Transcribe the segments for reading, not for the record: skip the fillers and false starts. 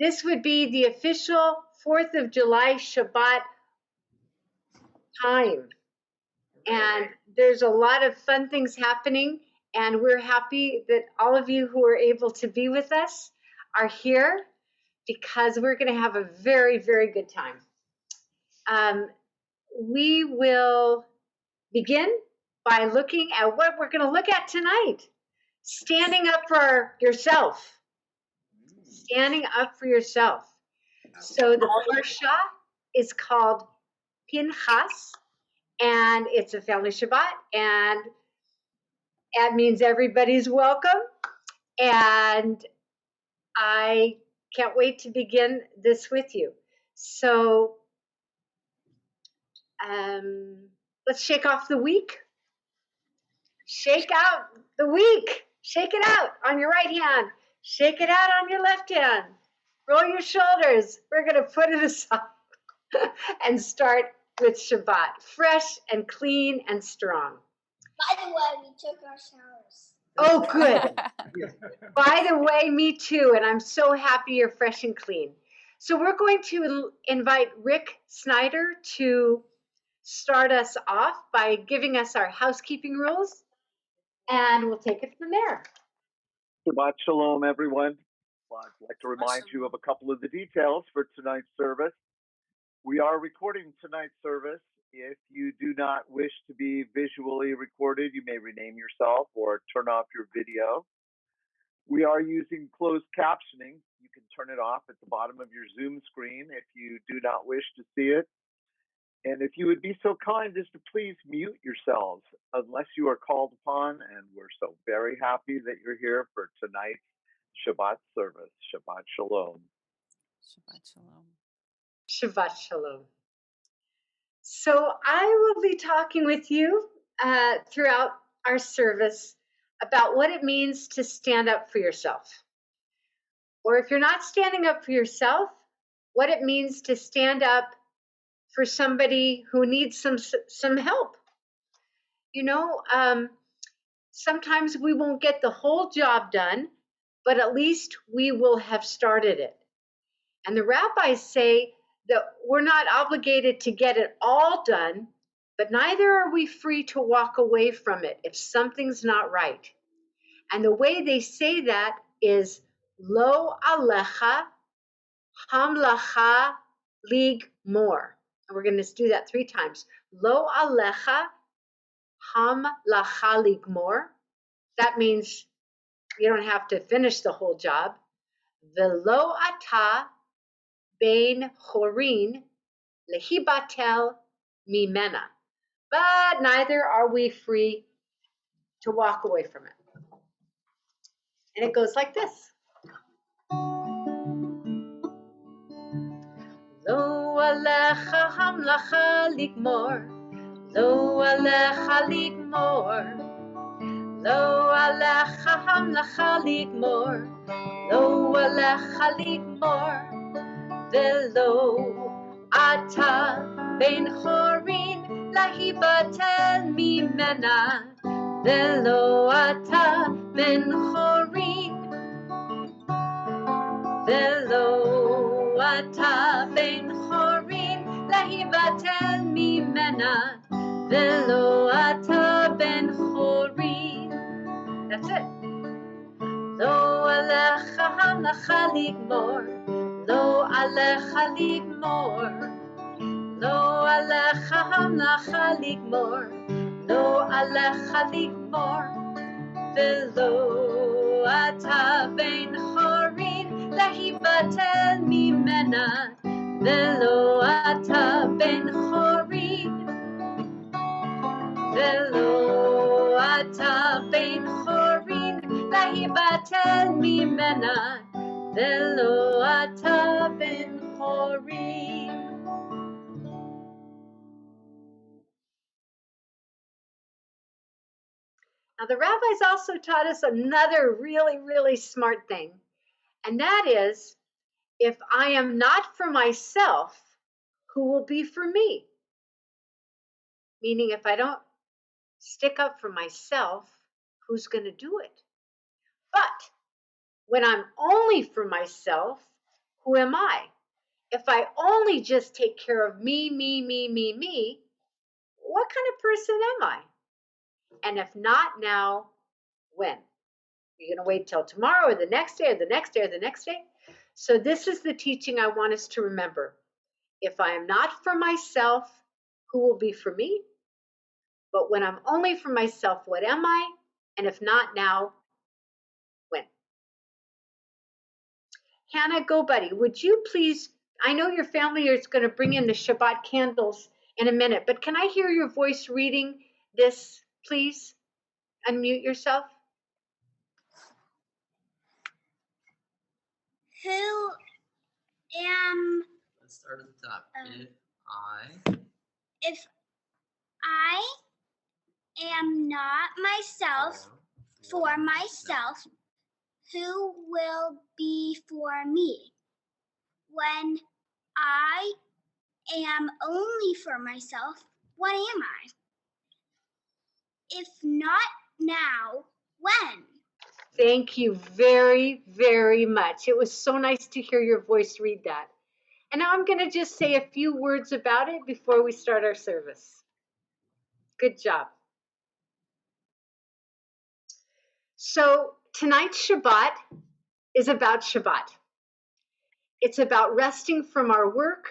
This would be the official 4th of July Shabbat time. And there's a lot of fun things happening, and we're happy that all of you who are able to be with us are here because we're going to have a very, very good time. We will begin by looking at what we're going to look at tonight. Standing up for yourself. Standing up for yourself. So the parsha is called Pinchas, and it's a family Shabbat, and that means everybody's welcome. And I can't wait to begin this with you. So let's shake off the week. Shake out the week. Shake it out on your right hand. Shake it out on your left hand. Roll your shoulders. We're going to put it aside and start with Shabbat, fresh and clean and strong. By the way, we took our showers. Oh, good. By the way, me too, and I'm so happy you're fresh and clean. So we're going to invite Rick Snyder to start us off by giving us our housekeeping rules, and we'll take it from there. Shabbat Shalom, everyone. Well, I'd like to remind you of a couple of the details for tonight's service. We are recording tonight's service. If you do not wish to be visually recorded, you may rename yourself or turn off your video. We are using closed captioning. You can turn it off at the bottom of your Zoom screen if you do not wish to see it. And if you would be so kind as to please mute yourselves unless you are called upon, and we're so very happy that you're here for tonight's Shabbat service. Shabbat Shalom. Shabbat Shalom. Shabbat Shalom. So I will be talking with you throughout our service about what it means to stand up for yourself. Or if you're not standing up for yourself, what it means to stand up for somebody who needs some help. You know, sometimes we won't get the whole job done, but at least we will have started it. And the rabbis say that we're not obligated to get it all done, but neither are we free to walk away from it if something's not right. And the way they say that is lo alecha hamlacha ligmor. And we're going to do that 3 times. Lo alecha hamlacha ligmor. That means you don't have to finish the whole job. Velo ata bein chorin lehibatel mimena. But neither are we free to walk away from it. And it goes like this. Lo alecha hamlacha ligmor, lo alecha ligmor, lo alecha hamlacha ligmor, lo alecha ligmor, velo ata ben chorin lahibatel mimena, velo ata ben chorin, velo ata ben chorin lahibatel mimena, velo ata ben chorin. That's it. Lo alecha hamlacha ligmor, lo alecha ligmor, lo alecha hamlacha ligmor, lo alecha ligmor, velo ata ben chorin lahibatel mimena, velo ata ben chorin, velo ata ben chorin lahibatel mimena, velo ata ben chorin. Now the rabbis also taught us another really, really smart thing, and that is, if I am not for myself, who will be for me? Meaning if I don't stick up for myself, who's going to do it? But when I'm only for myself, who am I? If I only just take care of me, what kind of person am I? And if not now, when? You're going to wait till tomorrow or the next day or the next day or the next day? So this is the teaching I want us to remember. If I am not for myself, who will be for me? But when I'm only for myself, what am I? And if not now, when? Hannah, go buddy, would you please, I know your family is going to bring in the Shabbat candles in a minute, but can I hear your voice reading this, please? Unmute yourself. Who am Let's start at the top. if I am not myself for myself, who will be for me? When I am only for myself, what am I? If not now, when? Thank you very, very much. It was so nice to hear your voice read that. And now I'm going to just say a few words about it before we start our service. Good job. So tonight's Shabbat is about Shabbat. It's about resting from our work,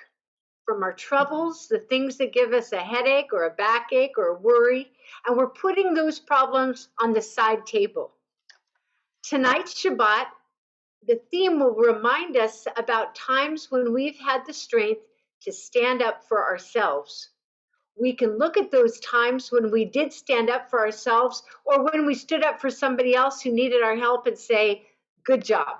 from our troubles, the things that give us a headache or a backache or a worry, and we're putting those problems on the side table. Tonight's Shabbat, the theme will remind us about times when we've had the strength to stand up for ourselves. We can look at those times when we did stand up for ourselves or when we stood up for somebody else who needed our help and say, good job.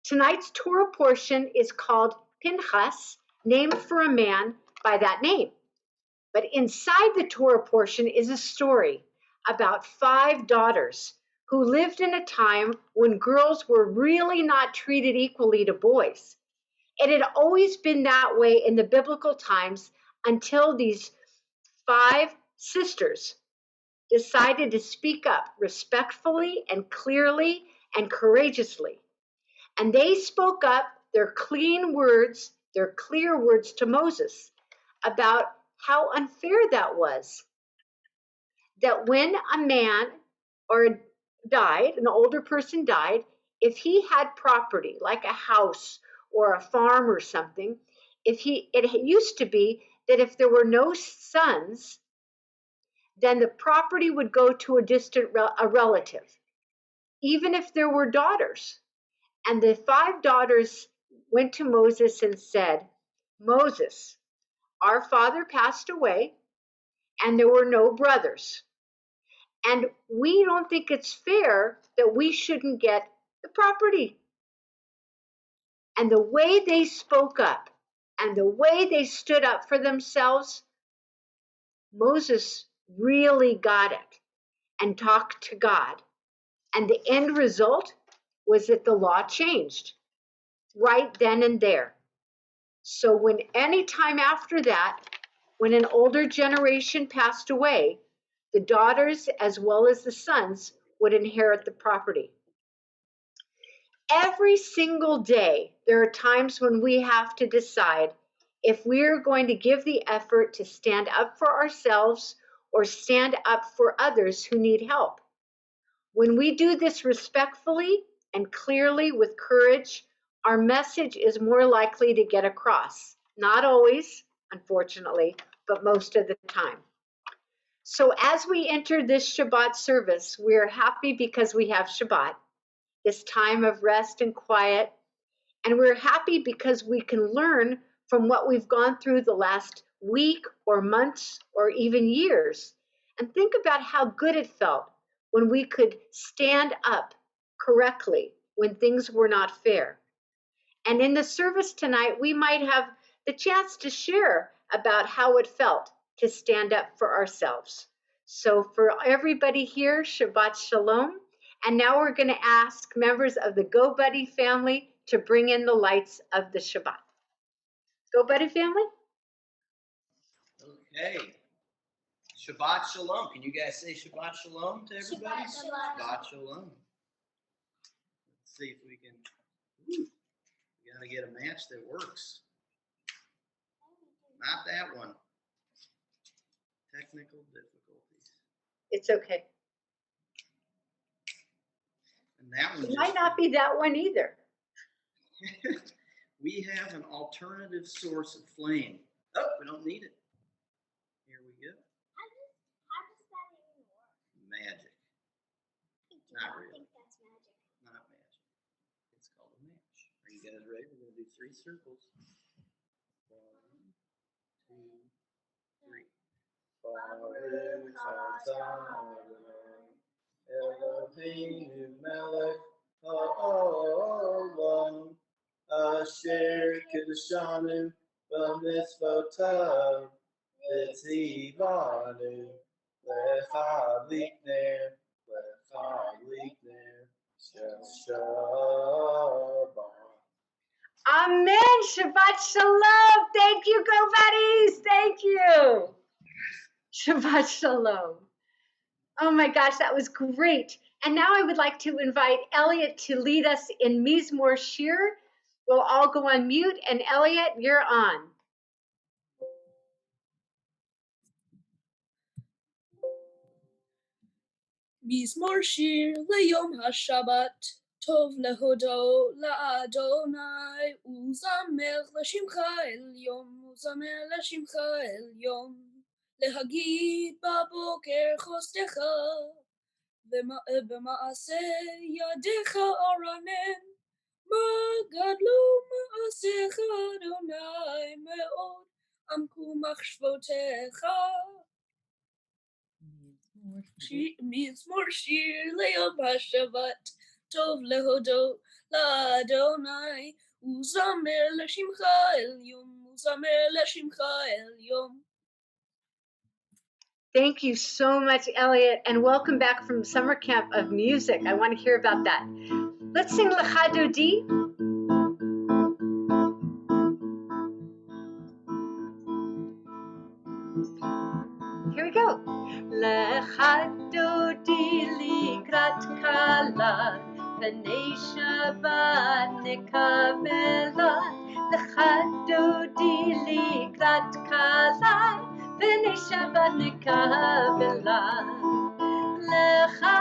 Tonight's Torah portion is called Pinchas, named for a man by that name. But inside the Torah portion is a story about 5 daughters who lived in a time when girls were really not treated equally to boys. It had always been that way in the biblical times until these 5 sisters decided to speak up respectfully and clearly and courageously. And they spoke up their clear words to Moses about how unfair that was. That when a man died, an older person died, if he had property like a house or a farm or something, it used to be that if there were no sons, then the property would go to a relative, even if there were daughters. And the 5 daughters went to Moses and said, Moses, our father passed away and there were no brothers. And we don't think it's fair that we shouldn't get the property. And the way they spoke up and the way they stood up for themselves, Moses really got it and talked to God. And the end result was that the law changed right then and there. So when any time after that, when an older generation passed away, the daughters as well as the sons would inherit the property. Every single day, there are times when we have to decide if we're going to give the effort to stand up for ourselves or stand up for others who need help. When we do this respectfully and clearly with courage, our message is more likely to get across. Not always, unfortunately, but most of the time. So as we enter this Shabbat service, we are happy because we have Shabbat, this time of rest and quiet. And we're happy because we can learn from what we've gone through the last week or months or even years. And think about how good it felt when we could stand up correctly when things were not fair. And in the service tonight, we might have the chance to share about how it felt to stand up for ourselves. So for everybody here, Shabbat Shalom. And now we're going to ask members of the Go Buddy family to bring in the lights of the Shabbat. Go Buddy family? Okay. Shabbat Shalom. Can you guys say Shabbat Shalom to everybody? Shabbat Shalom. Shabbat Shalom. Let's see if we can. You got to get a match that works. Not that one. Technical difficulties. It's okay. And that one It might not be that one either. We have an alternative source of flame. Oh, we don't need it. Here we go. How does that even work? Magic. I Not really. think that's magic. Not magic. It's called a match. Are you guys ready? We're going to do 3 circles. 1, 2, 3. Baruch atah Eloheinu melech ha'olam asher kiddushanu b'mitzvotav v'tzivanu lecha likner shel Shabbat. Amen. Shabbat Shalom. Thank you, Go Buddies. Thank you. Shabbat Shalom. Oh my gosh, that was great. And now I would like to invite Elliot to lead us in Mizmor Shir. We'll all go on mute, and Elliot, you're on. מזמור שיר ליום השבת, טוב להודו לאדוני, וזמר לשמך עליון, וזמר לשמך עליון, להגיד בבוקר חסדך, במעשה ידיך ארנן, מה גדלו מעשיך אדוני, מאוד עמקו מחשבותיך. מזמור שיר ליום השבת, טוב להודות לאדוני, וזמר לשמך עליון, וזמר לשמך עליון. Thank you so much, Elliot, and welcome back from summer camp of music. I want to hear about that. Let's sing Lecha Dodi. Here we go. Lecha Dodi likrat kala, B'nei Shabbat nekabela. Lecha Dodi likrat kala, B'nei Shabbat nekabela. Lecha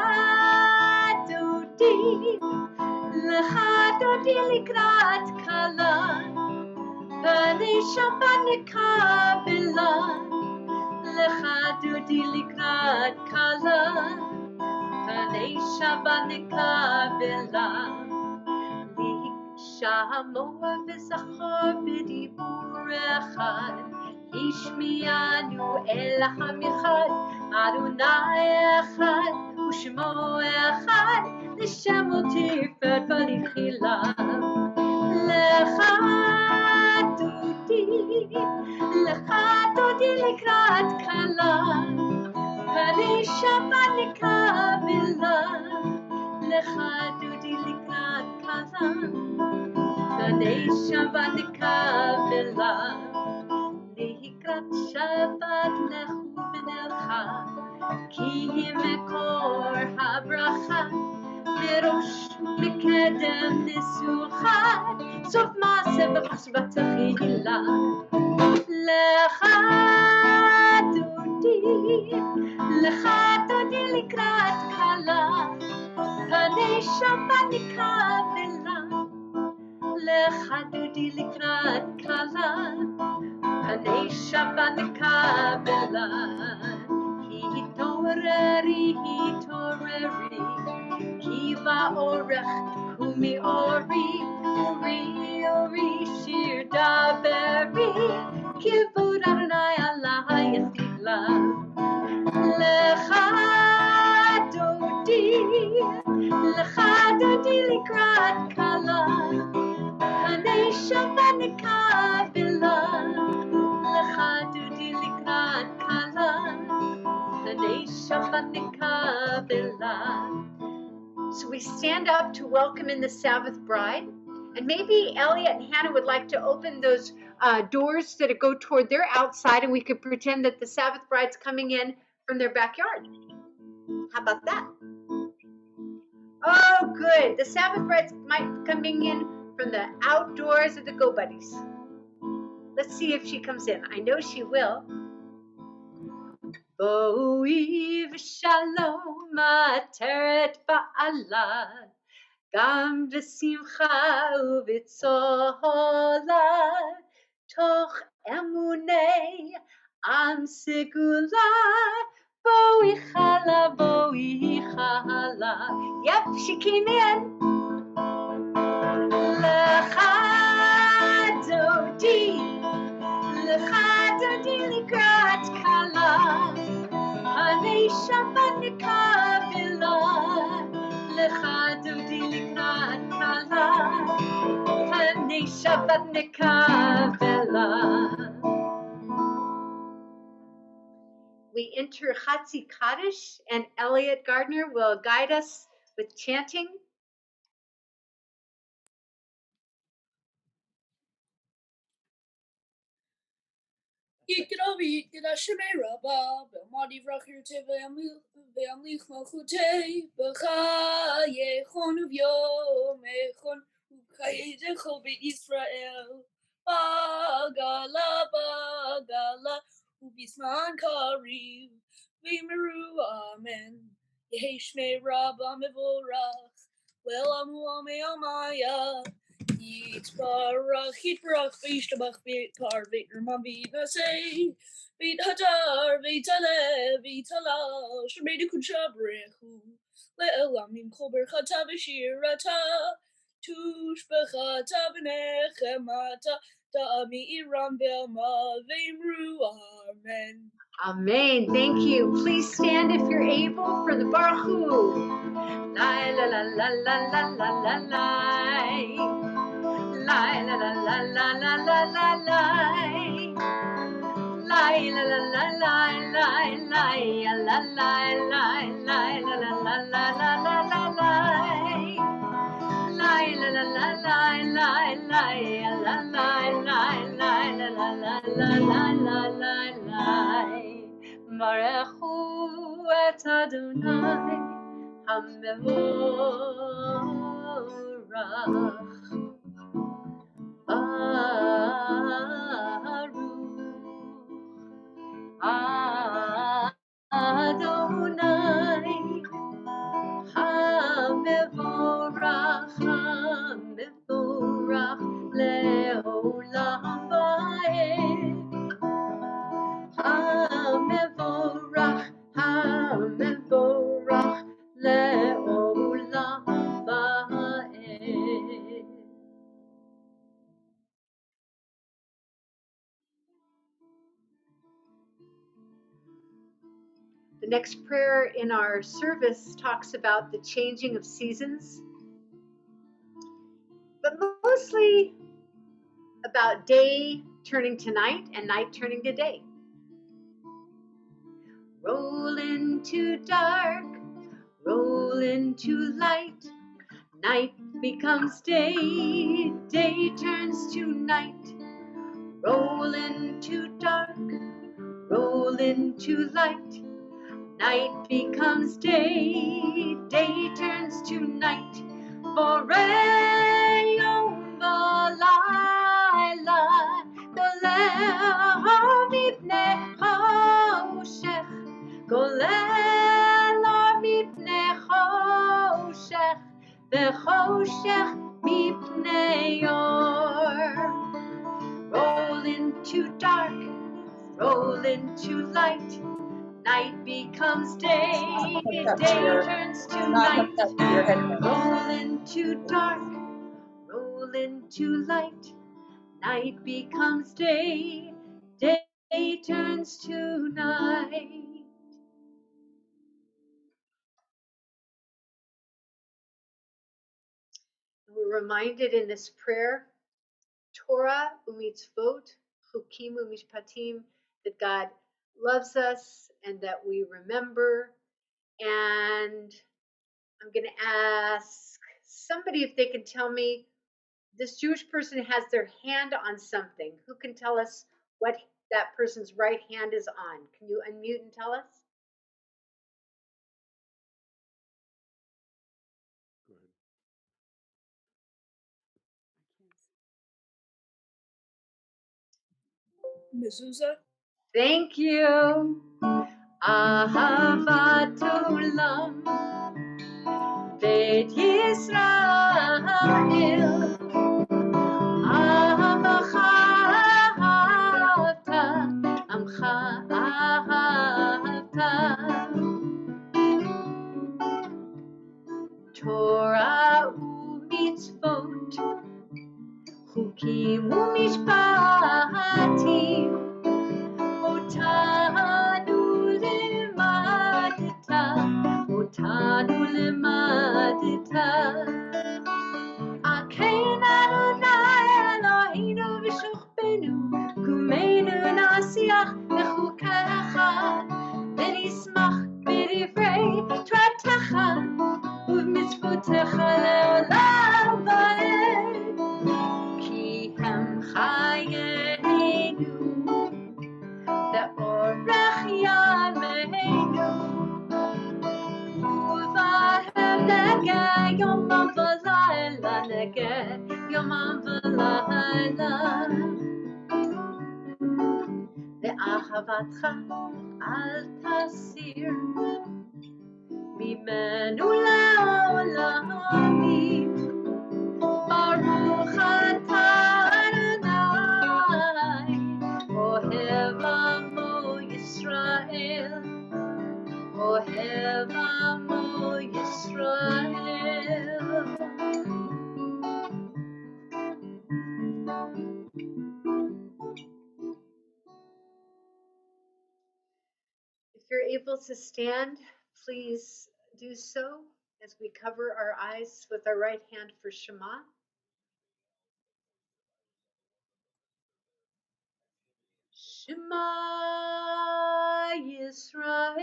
Dodi likrat kala, B'nei Shabbat nekabela. Lecha Dodi likrat kala, B'nei Shabbat nekabela. Shamoa v'zachor b'dibur echad, Ishmianu el hamichad, Adonai echad, U'shmo echad, L'shem u'tiferet v'nichila. Lecha Dodi likrat kala, B'nei Shabbat nekabela. Lecha Dodi likrat kala, B'nei Shabbat nekabela. Likrat Shabbat lechu v'nelcha, Ki hi mekor habracha, Merosh mekedem nisuchat, Sof maaseh b'chashvat tchila. Lecha Dodi likrat kala, B'nei Shabbat nekabela. Lecha Dodi likrat kala, B'nei Shabbat nekabela. Hitoreri, Ki ba'orech kumi ori, uri shir daberi, Kivud Adonai alayis kila. Lecha Dodi likrat kala, B'nei Shabbat nekabela. Lecha Dodi likrat kala, B'nei Shabbat nekabela. So we stand up to welcome in the Sabbath bride. And maybe Elliot and Hannah would like to open those doors that go toward their outside, and we could pretend that the Sabbath bride's coming in from their backyard. How about that? Oh, good. The Sabbath bride's might be coming in from the outdoors of the Go Buddies. Let's see if she comes in. I know she will. Bo'י ושלום עטרת בעלה, גם בשמחה ובצהלה, תוך אמוני עם סגולה, bo'י חלה, bo'י חלה. Yep, she came in. לך דודי, לך דודי לקראת כלה, אני שבת נקבלה, לך דודי לקראת כלה, אני שבת נקבלה. We enter Chatzi Kaddish, and Elliot Gardner will guide us with chanting. Yikiravi, Yidashime Rabba, Belmadi Vrakirte, Veamlich Malchute, Becha, Yechon of Yom, Echon, Ukayde Chobit Israel, Bagala, Bagala, Ubisman Kariv, Vimeru, Amen, Yeheshme Rabba Mevorach, Welamu Ame Amaya. Yitbarach, Vishtabach, Vitar, Vitar, Vita say, Vitadar, Vitale, Vitala, Shemedi Kuchabrehu, Leelamim Kober Hatavishirata, Tushbechata Benechemata, Dami Iram Belma, Vimru, Amen. Amen. Thank you. Please stand if you're able for the Baruch Hu. La la la la la la la la la. La la la la la la la la la. La la la la la la la la la la la la la la la la la la. La la la la la la la la la la la la la. Barechu et Adonai Hamevorach Baruch Adonai Hamevorach Hamevorach Leolam Vaed Hamevorach Hamevorach Leolam Vaed. The next prayer in our service talks about the changing of seasons, but mostly about day turning to night and night turning to day. Roll into dark, roll into light, night becomes day, day turns to night. Roll into dark, roll into light, night becomes day, day turns to night. Borei yom v'layla, goleh mipnei choshech, goleh mipnei choshech, v'choshech mipnei or. Roll into dark, roll into light, night becomes day, day turns to night. Roll into dark, roll into light, night becomes day, day turns to night. We're reminded in this prayer, Torah umitzvot, chukim umishpatim, that God loves us and that we remember. And I'm going to ask somebody if they can tell me, this Jewish person has their hand on something. Who can tell us what that person's right hand is on? Can you unmute and tell us? Mezuzah. Thank you. Ahavat olam, Beit Yisrael. Ahavcha ahavta, Amcha ahavta. Torah u'mitzvot, Chukim u'mishpatim, Otanu limadta, Otanu limadta. Akein Adonai Eloheinu v'shuchbenu, Kumeinu nasiach b'chukecha, v'nismach b'divrei Toratecha, u'v'mitzvotecha le'olam va'ed. Ki hem chayeinu, ve'orech yameinu, u'vahem negeh yomam v'layla, negeh yomam v'layla. Ve'ahavatcha al tasir, mimenu le'olamim. Baruch atah Adonai, Ohev amo Yisrael, Ohev amo Yisrael. If you're able to stand, please do so as we cover our eyes with our right hand for Shema. Shema Yisrael,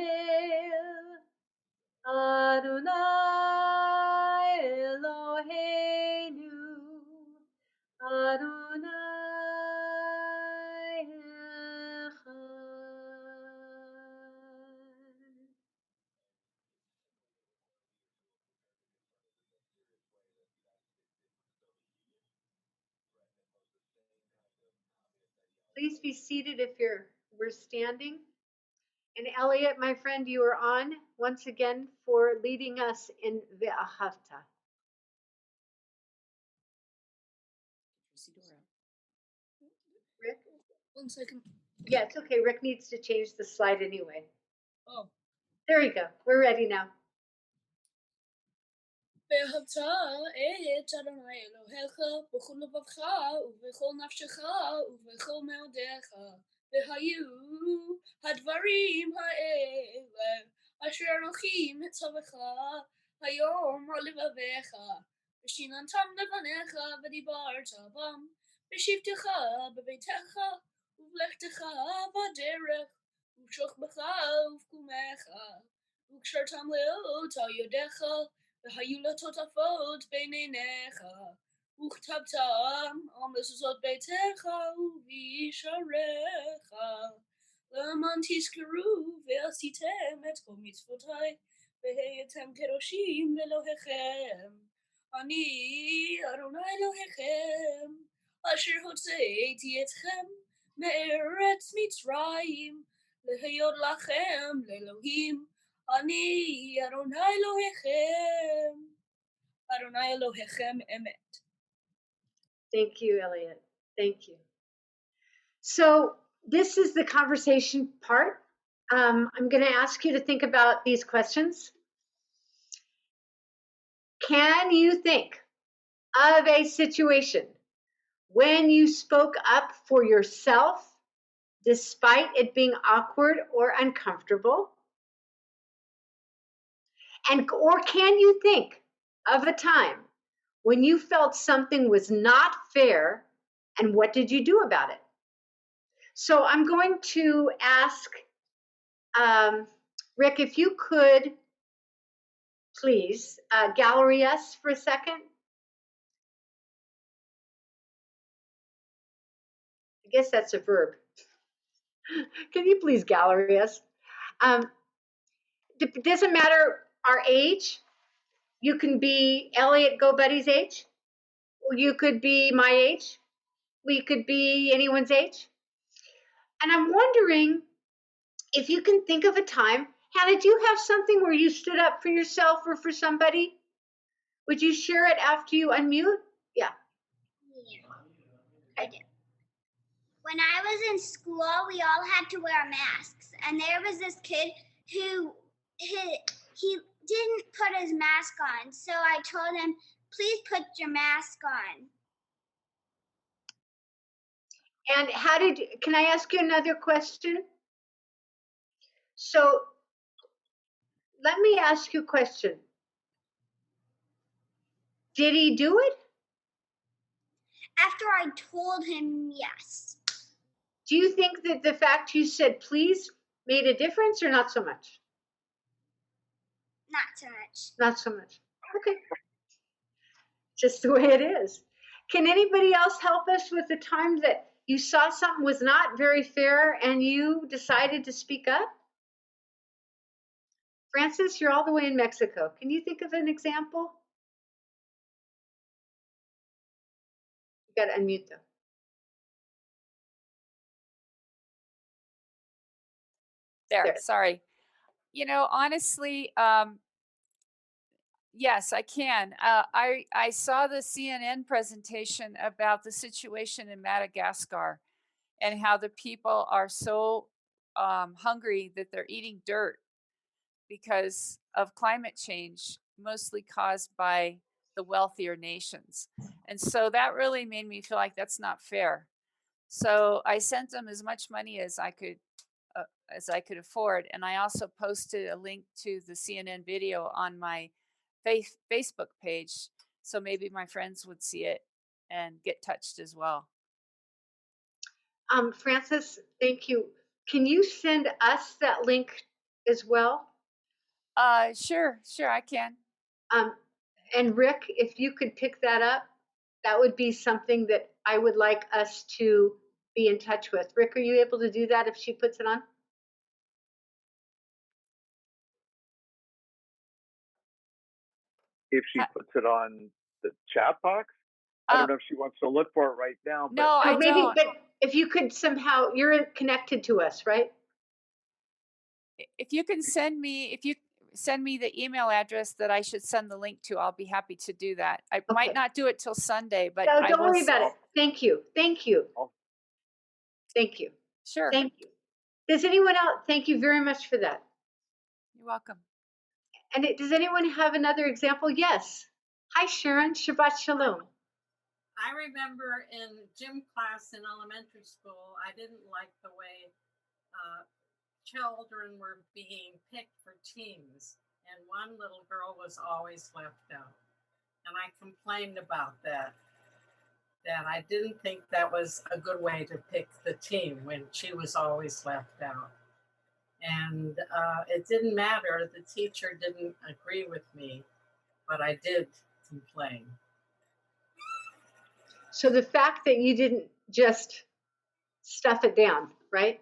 Adonai Eloheinu, Adonai Echad. Please be seated if we're standing. And Elliot, my friend, you are on once again for leading us in Ve'ahavta. Rick? 1 second. Yeah, it's okay. Rick needs to change the slide anyway. Oh. There you go. We're ready now. ואהבת את אדוני אלוהיך בכל לבבך ובכל נפשך ובכל מאודיך. והיו הדברים האלה אשר אנוכי מצווך היום על לבביך, ושיננתם לבניך ודיברת בם בשבתך בביתך ובלכתך בדרך ובשוכבך ובקומך וקשרתם לאות על ידיך והיו לטוטפות בין עיניך, וכתבתם על מזוזות ביתך ובשעריך, למען תזכרו ועשיתם את כל מצוותיי, והייתם קדושים לאלוהיכם. אני אדוני אלוהיכם, אשר הוצאתי אתכם מארץ מצרים, להיות לכם לאלוהים. אני אדוני אלוהיכם, אדוני אלוהיכם אמת. Thank you, Elliot. Thank you. So this is the conversation part. I'm going to ask you to think about these questions. Can you think of a situation when you spoke up for yourself despite it being awkward or uncomfortable? Or can you think of a time when you felt something was not fair, and what did you do about it? So I'm going to ask Rick, if you could please gallery us for a second. I guess that's a verb. Can you please gallery us? It doesn't matter our age. You can be Elliot GoBuddy's age, or you could be my age. We could be anyone's age. And I'm wondering if you can think of a time. Hannah, do you have something where you stood up for yourself or for somebody? Would you share it after you unmute? Yeah. I did. When I was in school, we all had to wear masks, and there was this kid who he didn't put his mask on. So I told him, "Please put your mask on." And can I ask you another question? So let me ask you a question. Did he do it? After I told him yes. Do you think that the fact you said please made a difference or not so much? Not so much. Not so much. Okay. Just the way it is. Can anybody else help us with the time that you saw something was not very fair and you decided to speak up? Francis, you're all the way in Mexico. Can you think of an example? You got to unmute them. There, sorry. You know, honestly, yes, I can. I saw the CNN presentation about the situation in Madagascar and how the people are so hungry that they're eating dirt because of climate change, mostly caused by the wealthier nations. And so that really made me feel like that's not fair. So I sent them as much money as I could afford, and I also posted a link to the CNN video on my Facebook page, so maybe my friends would see it and get touched as well. Francis, thank you. Can you send us that link as well? Sure, I can. And Rick, if you could pick that up, that would be something that I would like us to be in touch with. Rick, are you able to do that if she puts it on? If she puts it on the chat box, I don't know if she wants to look for it right now. But no, I don't. But if you could somehow, you're connected to us, right? If you can send me the email address that I should send the link to, I'll be happy to do that. I might not do it till Sunday, but no, don't worry about it. Thank you. Thank you. Thank you. Sure. Thank you. Does anyone else? Thank you very much for that. You're welcome. And does anyone have another example? Yes. Hi, Sharon. Shabbat Shalom. I remember in gym class in elementary school, I didn't like the way children were being picked for teams, and one little girl was always left out. And I complained about that I didn't think that was a good way to pick the team when she was always left out. And it didn't matter. The teacher didn't agree with me, but I did complain. So the fact that you didn't just stuff it down, right?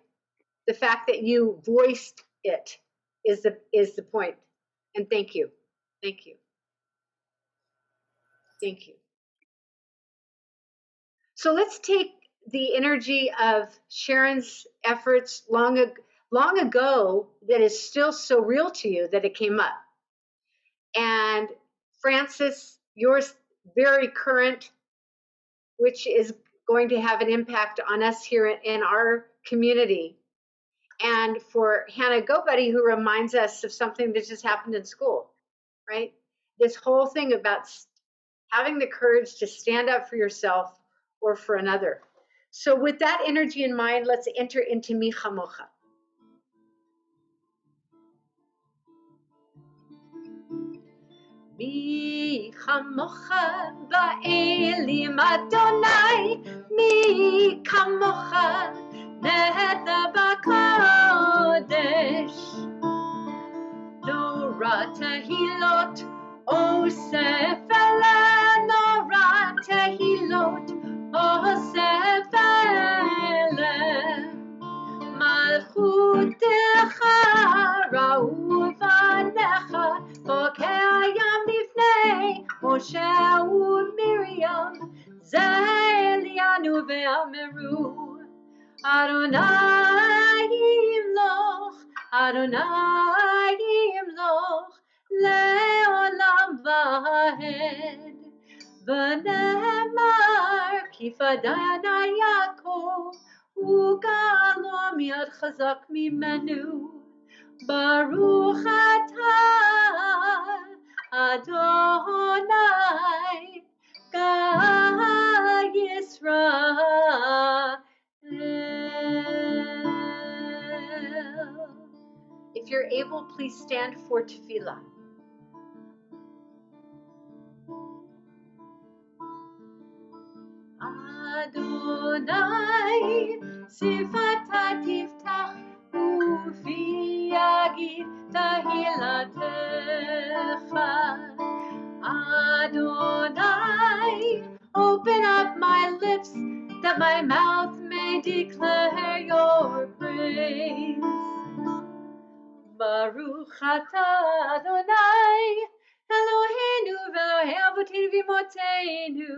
The fact that you voiced it is the point. And thank you. Thank you. Thank you. So let's take the energy of Sharon's efforts long ago that is still so real to you that it came up. And Francis, yours very current, which is going to have an impact on us here in our community. And for Hannah GoBuddy, who reminds us of something that just happened in school, right? This whole thing about having the courage to stand up for yourself or for another. So with that energy in mind, let's enter into Mi Chamocha. Mi chamocha ba'elim Adonai, mi kamocha neheta b'kodesh. Nora tehilot osef ele, nora tehilot osef ele. Malchutecha ra'u v'necha, bokeh yam lifnei Moshe u'Miriam, ze elianu ve'ameru, Adonai yimloch, Adonai yimloch, le'olam va'ed. V'ne'emar ki fadana Yaakov, u'galom yad chazak mimenu. Baruch atah Adonai God Yisrael. If you're able, please stand for tefillah. Adonai sifata tiftach ufi yagid tahilatecha. Adonai, open up my lips that my mouth may declare your praise. Baruch atah Adonai, Eloheinu v'Elohei avoteinu v'imotzeinu,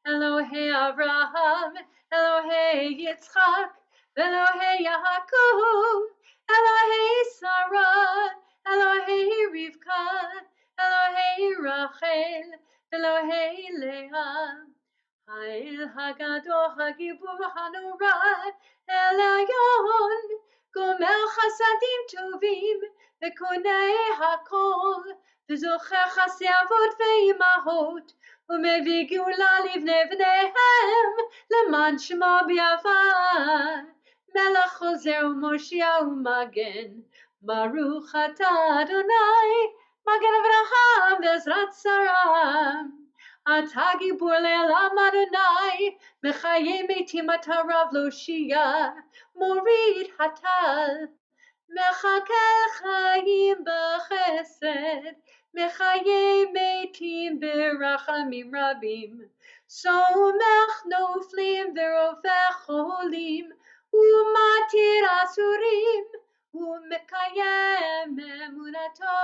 Elohei Avraham, Elohei Yitzchak, v'Elohei Yaakov, Elohei Sarah, Elohei Rivka, Elohei Rachel, Elohei Leah. Ha'el Hagadol Hagibur Hanora, El Elyon, Gomel Chasadim Tovim, V'konei Hakol, V'zocher Chasei Avot Ve'imahot, U'mevii Geula Livnei Bneihem, Leman Shemo B'yavad, Melech Chozer U'Moshia U'Magen, Baruch atah Adonai, Magen Avraham V'ezrat Sarah. Atah gibur le'olam Adonai, Mechaye metim atah rav loshia, Morid hatal, Mechakel chayim b'chesed, Mechaye metim b'rachamim rabim, Somech noflim v'rovech cholim, Umatir asurim, Umekayem emunato,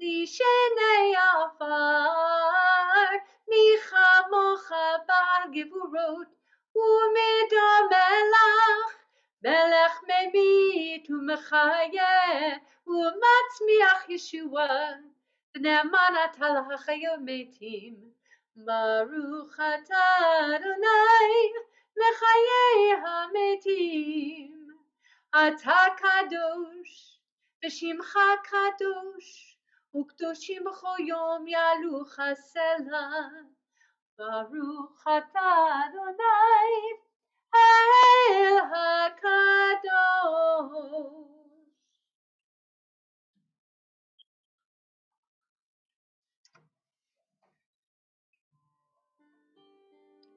Lishenei afar, Michamocha b'gevurot, Umidor melach, Melech memit u'mechayeh, U'matzmiach Yeshua, V'ne'eman atah l'chayim metim. Baruch atah Adonai, Mechayeh hametim. Atah kadosh, V'shimcha kadosh, U'kdoshim b'chol yom ya'alu chasela. Baruch atah Adonai, El HaKadosh.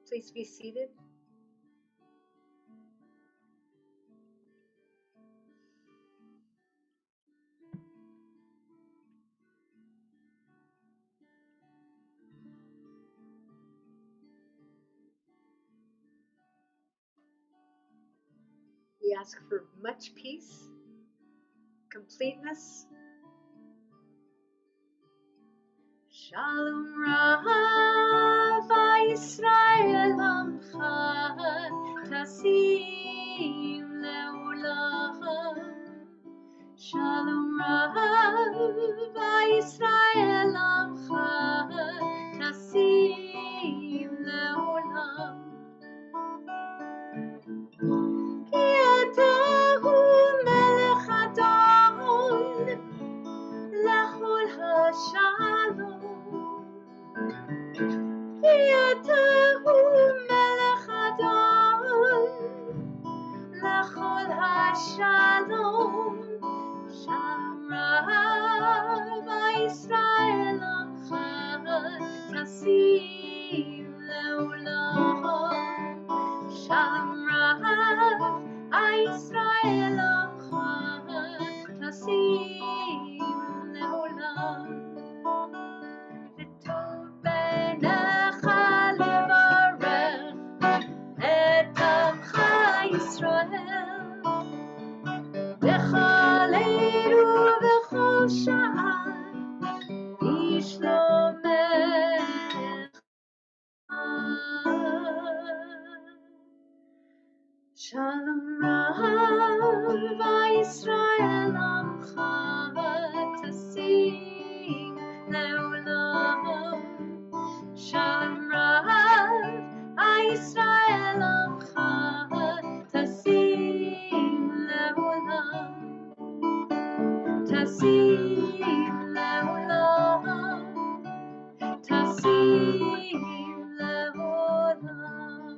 Please be seated. We ask for much peace, completeness. Shalom Rav Yisrael Amcha Tasim Leolam. Shalom Rav Yisrael Amcha Tasim Leolam. Ki atahu melech adon lechol hashalom. Ki atahu melech adon lechol hashalom. Shalom Rav Yisrael Amcha Shalom Rav Yisrael Amcha Tasing Leolam. Shalom Rav Yisrael Amcha Tasing Leolam. Tasing Leolam. Tasing Leolam.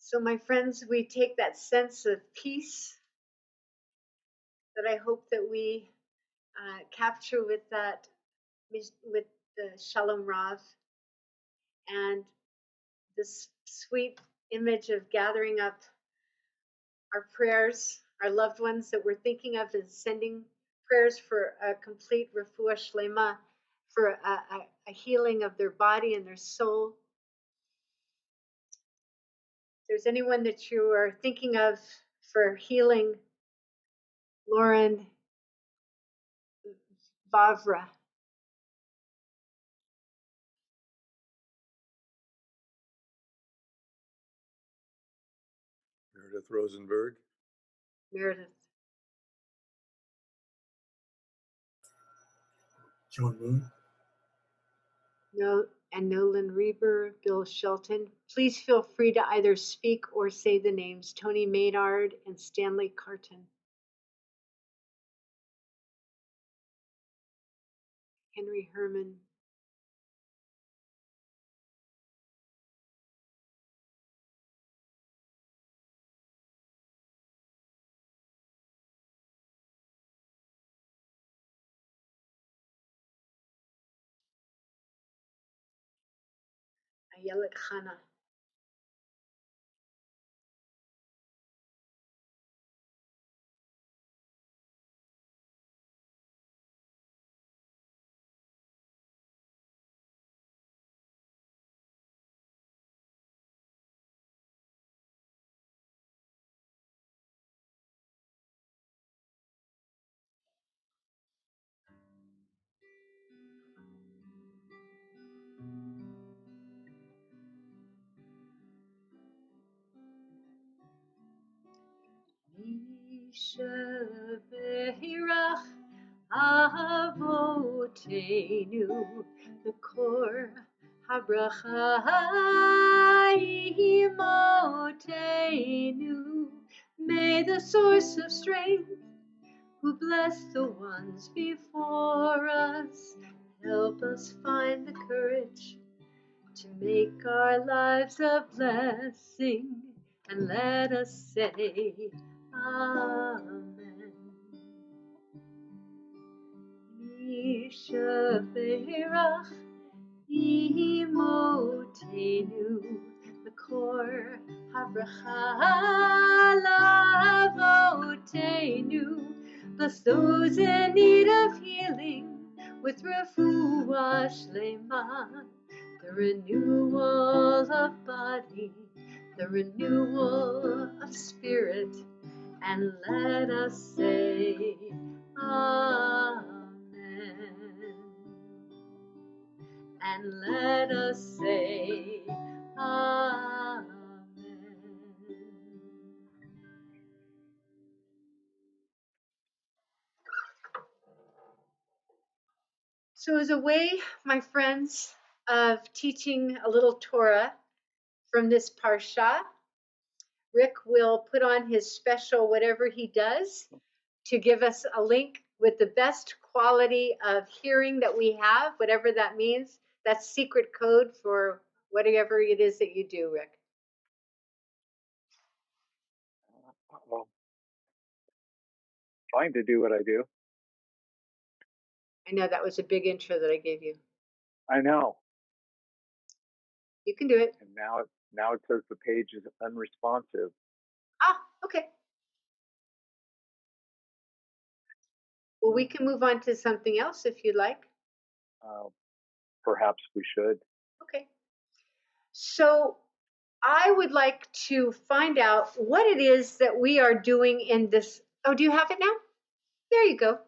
So, my friends, we take that sense of peace that I hope that we capture with that, with the Shalom Rav, and this sweet image of gathering up our prayers, our loved ones that we're thinking of, and sending prayers for a complete refuah shlema, for a healing of their body and their soul. If there's anyone that you are thinking of for healing, Lauren, Vavra, Meredith Rosenberg. Meredith, John Moon. and Nolan Reber, Bill Shelton. Please feel free to either speak or say the names Tony Maynard and Stanley Carton. Henry Herman, Ayelet Chana, Mishabehirach Avotenu, the core Habracha Imotenu. May the source of strength, who bless the ones before us, help us find the courage to make our lives a blessing, and let us say Amen. Yishaberach Imotenu, the core Havracha Lavotenu. Bless those in need of healing with refuah shlema, the renewal of body, the renewal of spirit, and let us say Amen. And let us say Amen. So as a way, my friends, of teaching a little Torah from this parsha, Rick will put on his special whatever he does to give us a link with the best quality of hearing that we have, whatever that means. That's secret code for whatever it is that you do, Rick. Well, trying to do what I do. I know that was a big intro that I gave you. I know. You can do it. And now it says the page is unresponsive. Ah, okay. Well, we can move on to something else if you'd like. Perhaps we should. Okay. So I would like to find out what it is that we are doing in this. Oh, do you have it now? There you go.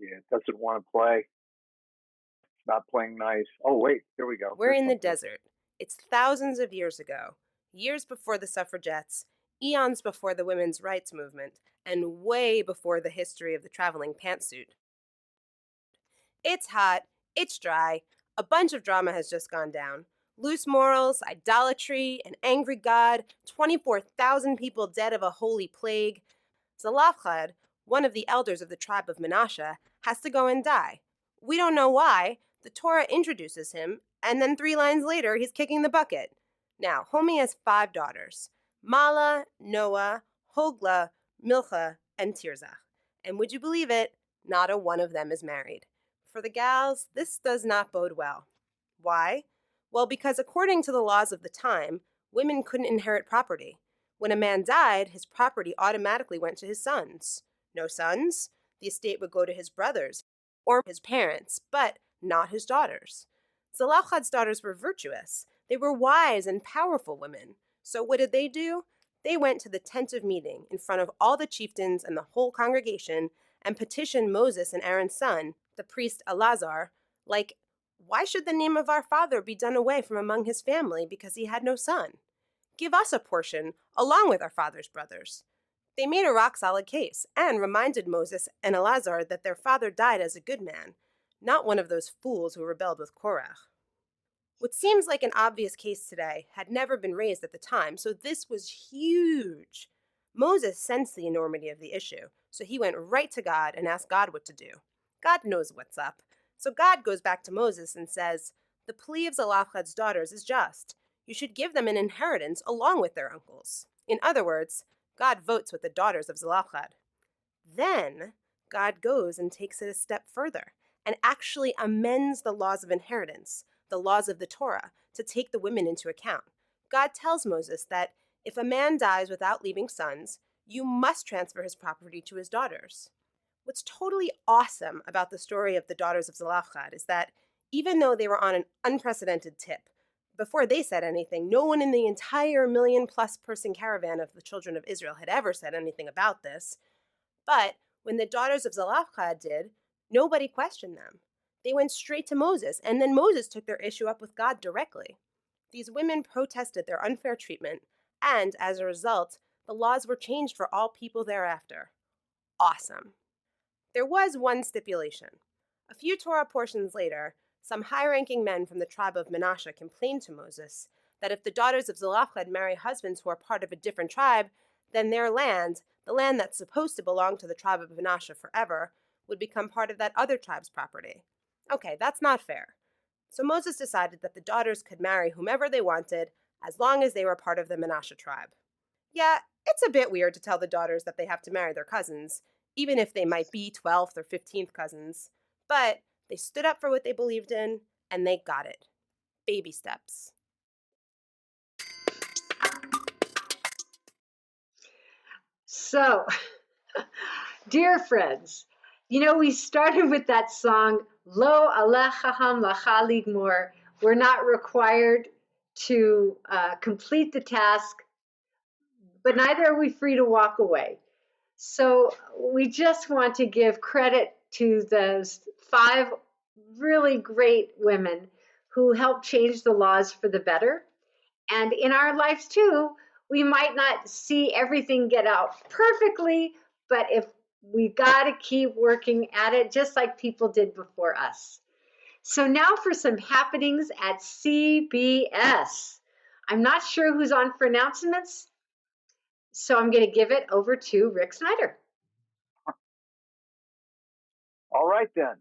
Yeah, it doesn't want to play. It's not playing nice. Oh, wait, here we go. We're Here's in the something. desert. It's thousands of years ago, years before the suffragettes, eons before the women's rights movement, and way before the history of the traveling pantsuit. It's hot, it's dry, a bunch of drama has just gone down. Loose morals, idolatry, an angry god, 24,000 people dead of a holy plague. Zelophehad, one of the elders of the tribe of Menashe, has to go and die. We don't know why. The Torah introduces him, and then 3 lines later, he's kicking the bucket. Now, Homi has 5 daughters: Mala, Noah, Hogla, Milcha, and Tirzah. And would you believe it? Not a one of them is married. For the gals, this does not bode well. Why? Well, because according to the laws of the time, women couldn't inherit property. When a man died, his property automatically went to his sons. No sons? The estate would go to his brothers or his parents, but not his daughters. Zelophehad's daughters were virtuous. They were wise and powerful women. So what did they do? They went to the tent of meeting in front of all the chieftains and the whole congregation and petitioned Moses and Aaron's son, the priest Eleazar, like, why should the name of our father be done away from among his family because he had no son? Give us a portion along with our father's brothers. They made a rock-solid case and reminded Moses and Eleazar that their father died as a good man, not one of those fools who rebelled with Korah. What seems like an obvious case today had never been raised at the time, so this was huge. Moses sensed the enormity of the issue, so he went right to God and asked God what to do. God knows what's up. So God goes back to Moses and says, "The plea of Zelophehad's daughters is just. You should give them an inheritance along with their uncles." In other words, God votes with the daughters of Zelophehad. Then God goes and takes it a step further and actually amends the laws of inheritance, the laws of the Torah, to take the women into account. God tells Moses that if a man dies without leaving sons, you must transfer his property to his daughters. What's totally awesome about the story of the daughters of Zelophehad is that even though they were on an unprecedented tip, before they said anything, no one in the entire 1 million-plus person caravan of the children of Israel had ever said anything about this. But when the daughters of Zelophehad did, nobody questioned them. They went straight to Moses, and then Moses took their issue up with God directly. These women protested their unfair treatment, and as a result, the laws were changed for all people thereafter. Awesome. There was one stipulation. A few Torah portions later, some high-ranking men from the tribe of Menashe complained to Moses that if the daughters of Zelophehad marry husbands who are part of a different tribe, then their land, the land that's supposed to belong to the tribe of Menashe forever, would become part of that other tribe's property. Okay, that's not fair. So Moses decided that the daughters could marry whomever they wanted as long as they were part of the Menashe tribe. Yeah, it's a bit weird to tell the daughters that they have to marry their cousins, even if they might be 12th or 15th cousins. But they stood up for what they believed in, and they got it. Baby steps. So, dear friends, we started with that song, Lo Alechaham Lacha Ligmor. We're not required to complete the task, but neither are we free to walk away. So we just want to give credit to those 5 really great women who helped change the laws for the better. And in our lives too, we might not see everything get out perfectly, but if we got to keep working at it just like people did before us. So now for some happenings at CBS. I'm not sure who's on for announcements, so I'm going to give it over to Rick Snyder. All right, then.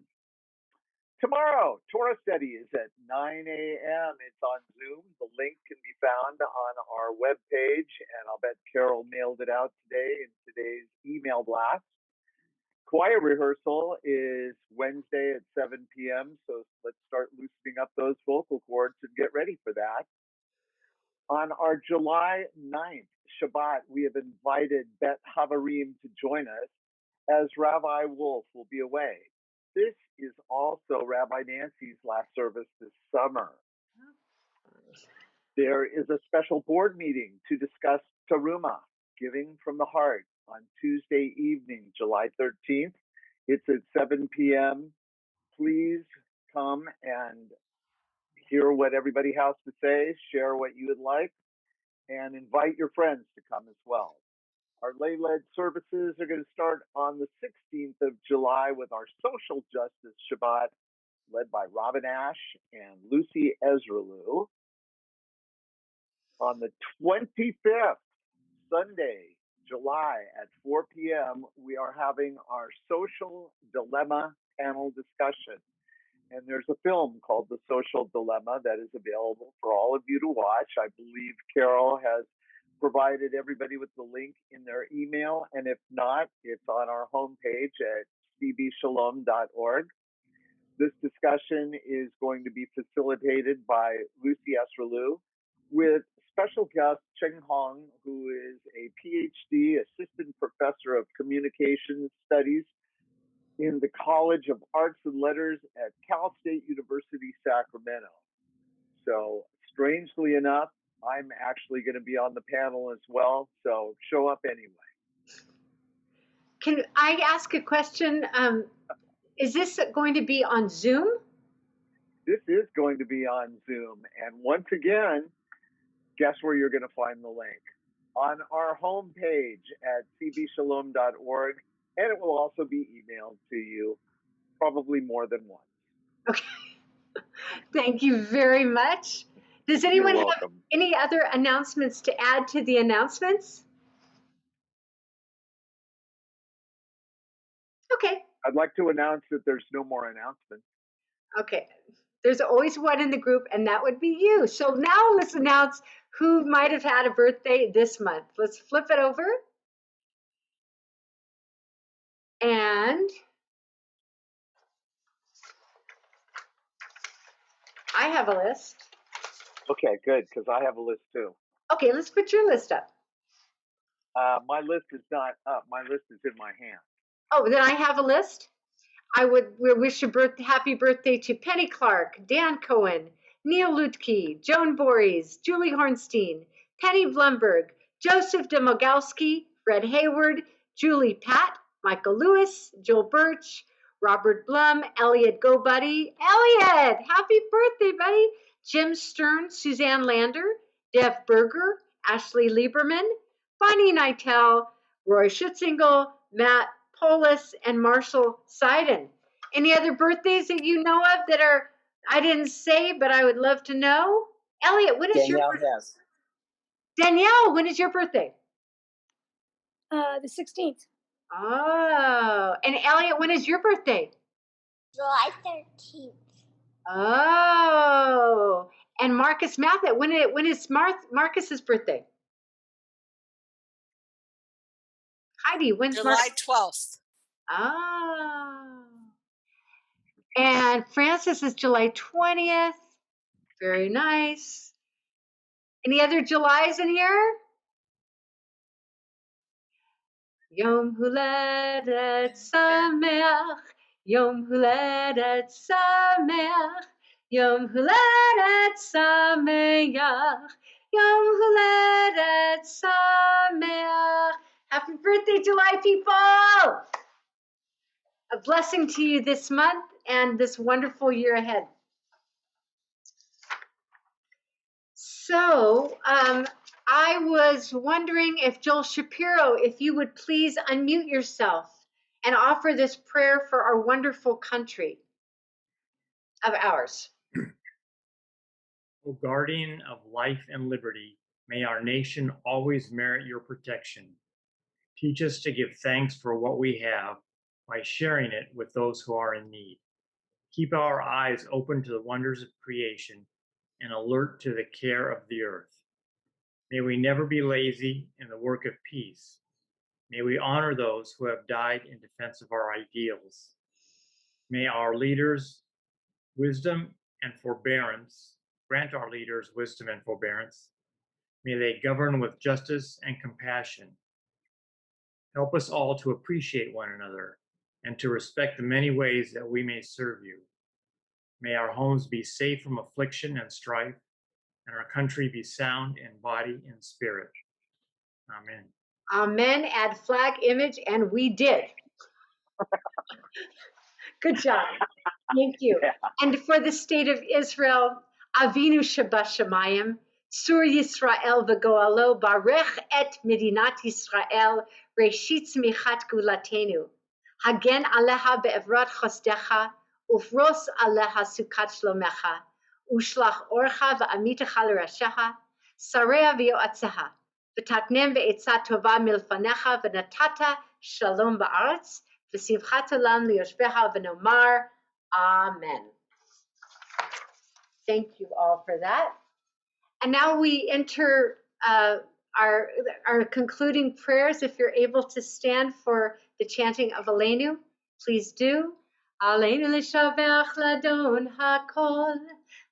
Tomorrow, Torah study is at 9 a.m. It's on Zoom. The link can be found on our webpage, and I'll bet Carol mailed it out today in today's email blast. Choir rehearsal is Wednesday at 7 p.m., so let's start loosening up those vocal cords and get ready for that. On our July 9th Shabbat, we have invited Bet Havarim to join us, as Rabbi Wolf will be away. This is also Rabbi Nancy's last service this summer. There is a special board meeting to discuss Teruma, Giving from the Heart, on Tuesday evening, July 13th. It's at 7 p.m. Please come and hear what everybody has to say, share what you would like, and invite your friends to come as well. Our lay-led services are going to start on the 16th of July with our social justice Shabbat, led by Robin Ash and Lucy Ezralu. On the 25th, Sunday, July at 4 p.m., we are having our social dilemma panel discussion. And there's a film called The Social Dilemma that is available for all of you to watch. I believe Carol has provided everybody with the link in their email. And if not, it's on our homepage at cbshalom.org. This discussion is going to be facilitated by Lucy Esralu with special guest Cheng Hong, who is a PhD assistant professor of communications studies in the College of Arts and Letters at Cal State University, Sacramento. So strangely enough, I'm actually going to be on the panel as well. So show up anyway. Can I ask a question? Is this going to be on Zoom? This is going to be on Zoom. And once again, guess where you're going to find the link? On our homepage at cbshalom.org. And it will also be emailed to you probably more than once. Okay. Thank you very much. Does anyone have any other announcements to add to the announcements? Okay. I'd like to announce that there's no more announcements. Okay. There's always one in the group, and that would be you. So now let's announce who might have had a birthday this month. Let's flip it over. And I have a list. Okay, good, because I have a list too. Okay, let's put your list up. My list is not up. My list is in my hand. Oh, then I have a list. I would wish a happy birthday to Penny Clark, Dan Cohen, Neil Lutke, Joan Bories, Julie Hornstein, Penny Blumberg, Joseph Demogowski, Fred Hayward, Julie Pat, Michael Lewis, Joel Birch, Robert Blum, Elliot Go Buddy, Elliot, happy birthday, buddy, Jim Stern, Suzanne Lander, Dev Berger, Ashley Lieberman, Bonnie Nitel, Roy Schutzingle, Matt Polis, and Marshall Seiden. Any other birthdays that you know of that are I didn't say, but I would love to know? Elliot, when is your birthday? Danielle has. Danielle, when is your birthday? The 16th. Oh, and Elliot, when is your birthday? July 13th. Oh, and Marcus Mathet, when is Marcus's birthday? Heidi, when's July 12th. Oh. And Francis is July 20th. Very nice. Any other Julys in here? Yom Huledet Sameach, Yom Huledet Sameach, Yom Huledet Sameach, Yom Huledet Sameach. Happy birthday, July people! A blessing to you this month and this wonderful year ahead. So I was wondering if Joel Shapiro, if you would please unmute yourself and offer this prayer for our wonderful country of ours. O guardian of life and liberty, may our nation always merit your protection. Teach us to give thanks for what we have by sharing it with those who are in need. Keep our eyes open to the wonders of creation and alert to the care of the earth. May we never be lazy in the work of peace. May we honor those who have died in defense of our ideals. May our leaders wisdom and forbearance, grant our leaders wisdom and forbearance. May they govern with justice and compassion. Help us all to appreciate one another and to respect the many ways that we may serve you. May our homes be safe from affliction and strife, and our country be sound in body and spirit. Amen. Amen. Add flag image, and we did. Good job. Thank you. Yeah. And for the state of Israel, Avinu Shabashamayim, Sur Yisrael v'goalo, Barech et Medinat Yisrael, Reshit Tzmichat Gulatenu. Hagen aleha be'evrot chosdecha, ufros aleha sukat shlomecha, ushlach orcha v'amitecha l'rashecha, sarea v'yoatzeha, v'tatnem ve'etzat tova milfanecha, v'natata shalom ba'aretz, v'simchat olam liyoshbecha v'nomar, Amen. Thank you all for that. And now we enter our concluding prayers. If you're able to stand for the chanting of Aleinu, please do. Aleinu l'shavech ladon hakol,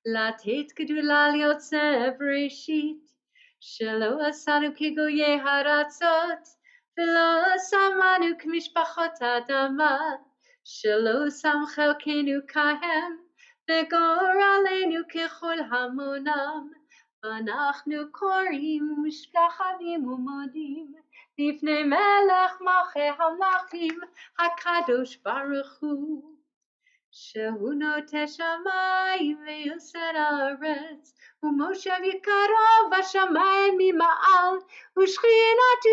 latet gedula liotze b'reshit, shelo asanu kigoye haratzot, v'lo samanu k'mishpachot adama, shelo sam chelkenu kahem, v'gor aleinu kechol hamonam, אנחנו קוראים משכחנים ומודים לפני מלך מלכי המלכים הקדוש ברוך הוא שהוא נוטה שמיים ויוסר הארץ ומושב יקרו בשמיים ממעל ושכינתו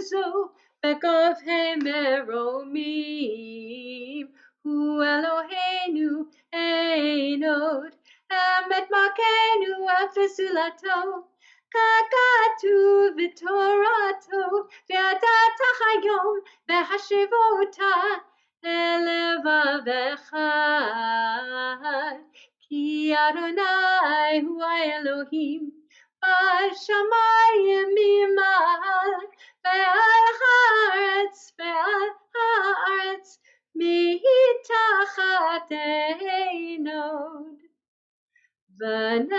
זו בגובהי מרומים הוא אלוהינו אין עוד אמת מלכנו ופסולתו ככתוב בתורתו וידעת היום והשבותה לבבך כי אדוני הוא האלוהים בשמיים ממעל ועל הארץ מתחתנו ונאמר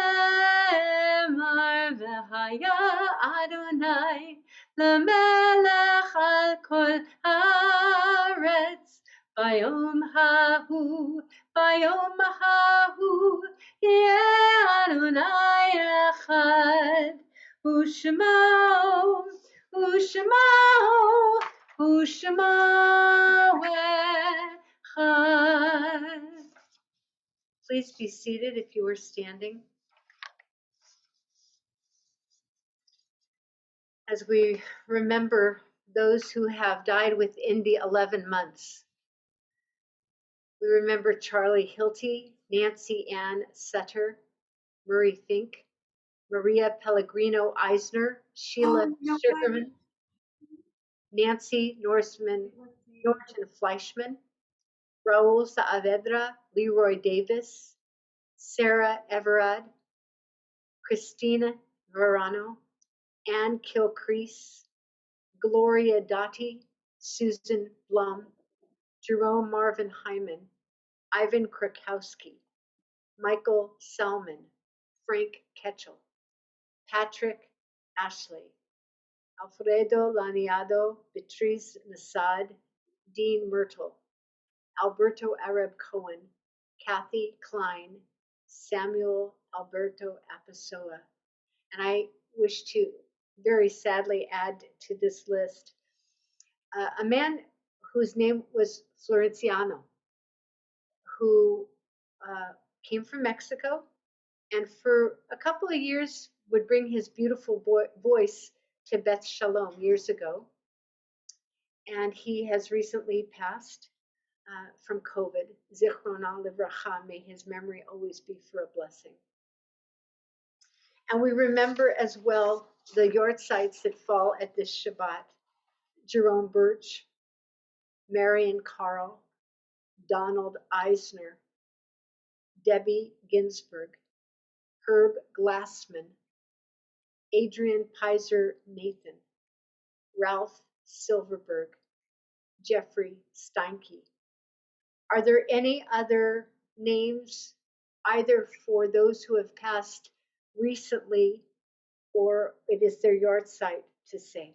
והיה אדוני למלך על כל הארץ ביום ההוא יהיה אדוני אחד ושמו אחד. Please be seated if you are standing. As we remember those who have died within the 11 months. We remember Charlie Hilty, Nancy Ann Sutter, Murray Fink, Maria Pellegrino Eisner, Sheila Sugarman, Nancy Norton Fleischman, Raul Saavedra, Leroy Davis, Sarah Everard, Christina Verano, Ann Kilcrease, Gloria Dottie, Susan Blum, Jerome Marvin Hyman, Ivan Krakowski, Michael Selman, Frank Ketchel, Patrick Ashley, Alfredo Laniado, Beatriz Nasad, Dean Myrtle, Alberto Arab Cohen, Kathy Klein, Samuel Alberto Apasoa. And I wish to very sadly add to this list a man whose name was Florenciano, who came from Mexico and for a couple of years would bring his beautiful voice to Beth Shalom years ago. And he has recently passed from COVID. Zichrona Livracha, may his memory always be for a blessing. And we remember as well the yortzites that fall at this Shabbat. Jerome Birch, Marion Carl, Donald Eisner, Debbie Ginsburg, Herb Glassman, Adrian Pizer Nathan, Ralph Silverberg, Jeffrey Steinke. Are there any other names, either for those who have passed recently or it is their yortzeit to say?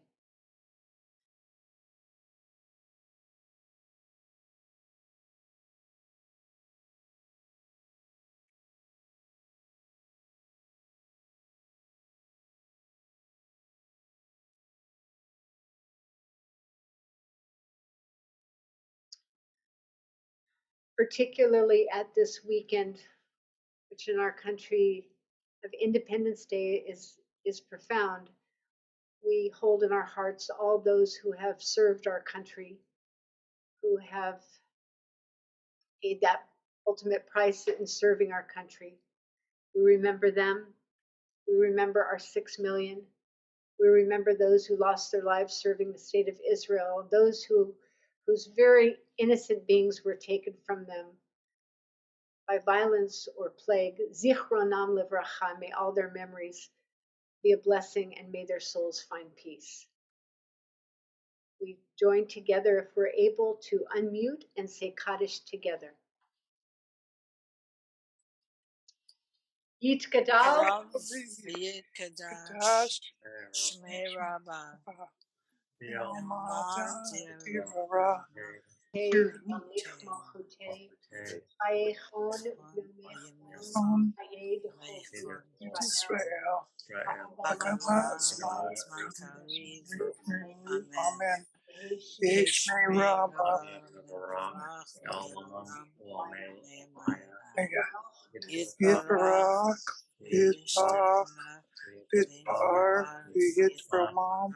particularly at this weekend, which in our country of Independence Day is profound. We hold in our hearts all those who have served our country, who have paid that ultimate price in serving our country. We remember them. We remember our 6 million. We remember those who lost their lives serving the state of Israel, those whose very innocent beings were taken from them by violence or plague. Zichronam livracha, may all their memories be a blessing and may their souls find peace. We join together, if we're able, to unmute and say Kaddish together. Yitgadal, Kadash, Shmei Rabbah, Yomata, Tivara, Alich Malchute, Ayechon, Yomechon, Ayed Israel, Bakamat, Zman Kariv, Amen. Yishmei Rabbah, Yitbarak, Yitbach, Yitbar, Yitramam,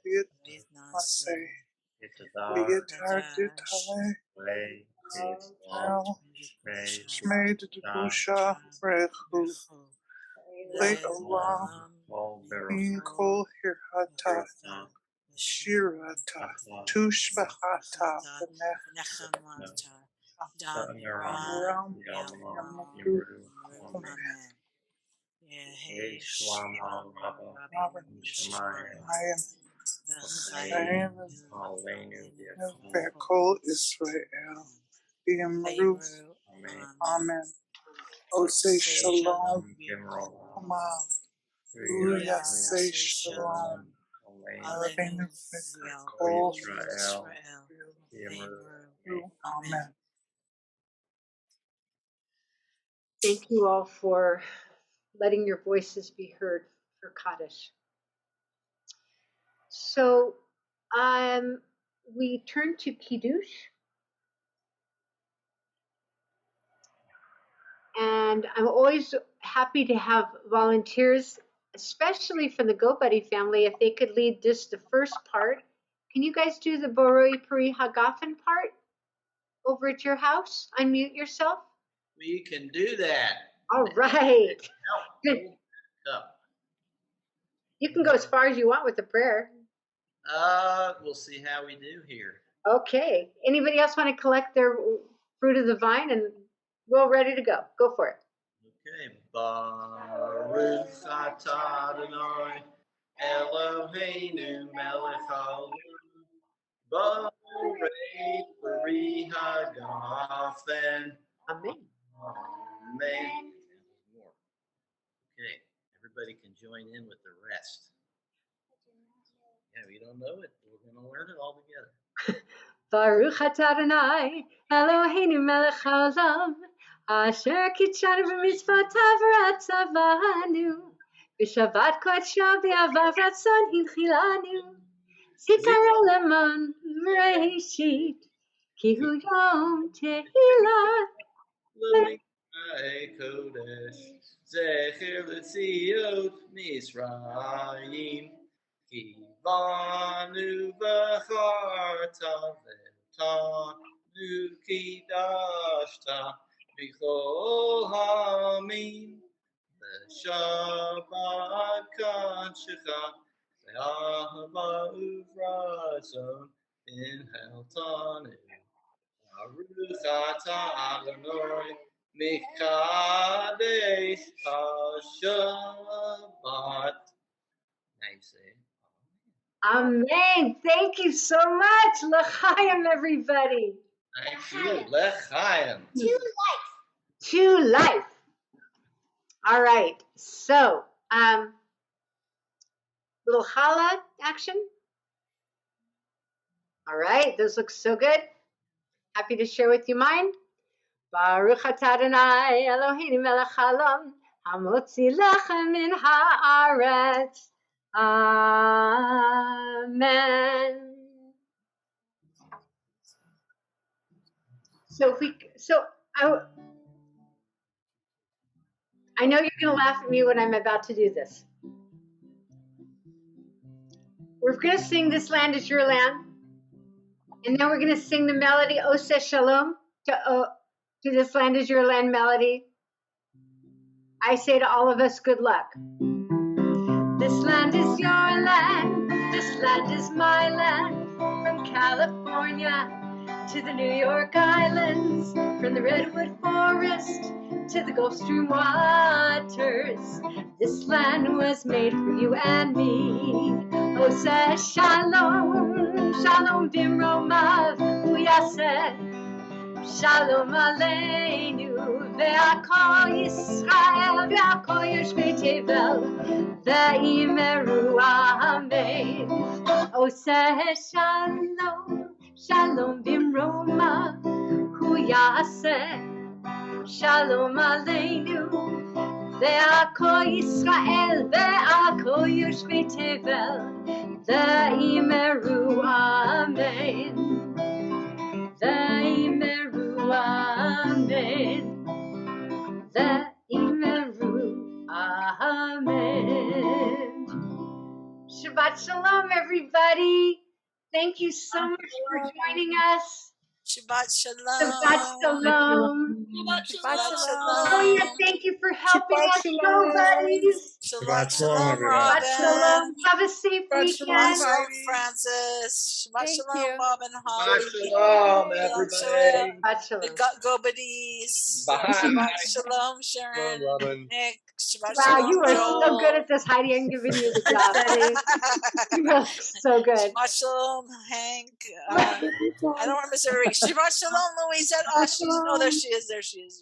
Yitmaseh, Yitar, Yitale, Shmei Dusha, Rechu, Le'olam, Mikol Hirata, Shirata, Tushbachata, Benechamata, Ram, Yamadu, Amen. Yehi Shalom, Rabba, Shemayim, Chaim, Vekol Israel, B'Yamru, Amen. Osei Shalom, Amav, Uyasei Shalom, Aleinu Vekol Israel, B'Yamru, Amen. Thank you all for letting your voices be heard for Kaddish. So we turn to Kiddush. And I'm always happy to have volunteers, especially from the GoBuddy family, if they could lead just the first part. Can you guys do the Boroi Puri Hagafen part over at your house? Unmute yourself. We can do that. All right. Good. Up. You can go as far as you want with the prayer. We'll see how we do here. Okay. Anybody else want to collect their fruit of the vine? And we're ready to go. Go for it. Okay. Baruch atah Adonai Eloheinu melech haolam borei peri hagafen. Amen. Amen. Okay. Everybody can join in with the rest. Yeah, we don't know it. We're going to learn it all together. Baruch atah Adonai Eloheinu melech haolam asher kitshanu b'mitzvotav v'ratzavanu v'shavat kodesh b'avav ratzon hinchilanu zikaron leman v'reishit ki hu yom tehillah. Kodesh zecher l'tziot Misraim kivanu b'charta v'tanu kidashta b'chol hamim v'shabbat kadshecha v'ahava uvrazon in heltanu. Baruch atah Adonai Mikadesh HaShabbat. Now you say Amen. Thank you so much. L'chaim, everybody. thank you. L'chaim. To life. All right. So, little challah action. All right. Those look so good. Happy to share with you mine. Baruch atah Adonai Eloheinu melech haolam hamotzi lechem min haaretz. Amen. I know you're going to laugh at me when I'm about to do this. We're going to sing This Land Is Your Land. And then we're going to sing the melody, Oseh Shalom, to This Land Is Your Land melody. I say to all of us, good luck. This land is your land. This land is my land. From California to the New York Islands, from the Redwood Forest to the Gulf Stream waters. This land was made for you and me. Oseh Shalom, Shalom Bimromav, Uyaseh. Shalom Aleinu, ve'akol Yisrael, ve'akol Yoshvei Tevel, ve'imeru Amen. Oseh Shalom, Shalom Bimroma, Hu Yaseh. Shalom Aleinu, ve'akol Yisrael, ve'akol Yoshvei Tevel, ve'imeru Amen. Ve'imeru Amen. Ve'imeru Amen. Shabbat Shalom, everybody. Thank you so much for joining us. Shabbat Shalom. Shabbat Shalom. Shabbat Shalom. Oh, yeah, thank you for helping Shabbat us, go buddies. Shabbat Shalom, Shalom, everybody. Shabbat Shalom. Robin. Have a safe Shabbat weekend. Shabbat Shalom, Shalom, Heidi. Francis. Shabbat Thank Shalom, you. Bob and Holly. Shalom, Shabbat everybody. Shalom, the Go Buddies. Bye. Shabbat Shalom, Sharon. Shalom, Robin. Nick. Shabbat Wow, Shalom, you are so Joel. good at this, Heidi. I'm giving you the job. You are so good. Shabbat Shalom, Hank. I don't remember Shabbat Shalom, Louisette. Oh, she's, no, there she is. There she is.